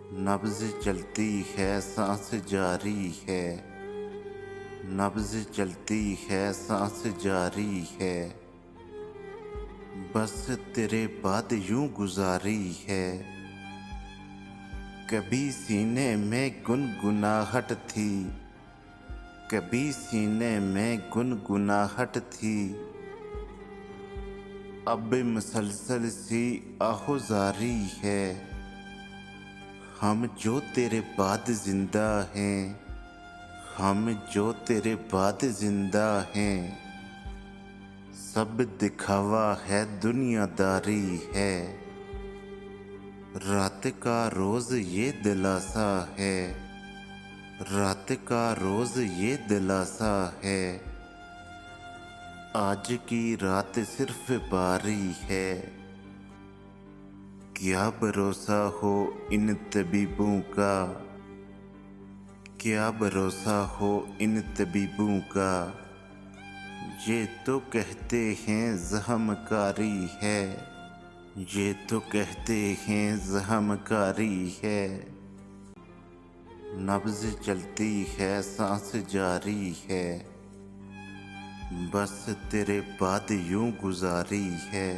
नब्ज़ चलती है सांस जारी है, नब्ज़ चलती है सांस जारी है, बस तेरे बाद यूं गुजारी है। कभी सीने में गुनगुनाहट थी, कभी सीने में गुनगुनाहट थी, अब मुसलसल सी आहोजारी है। हम जो तेरे बाद जिंदा हैं, हम जो तेरे बाद जिंदा हैं, सब दिखावा है दुनियादारी है। रात का रोज ये दिलासा है, रात का रोज ये दिलासा है, आज की रात सिर्फ बारी है। क्या भरोसा हो इन तबीबों का, क्या भरोसा हो इन तबीबों का, ये तो कहते हैं ज़हमकारी है, ये तो कहते हैं ज़हमकारी है। नब्ज़ चलती है सांस जारी है, बस तेरे बाद यूं गुजारी है।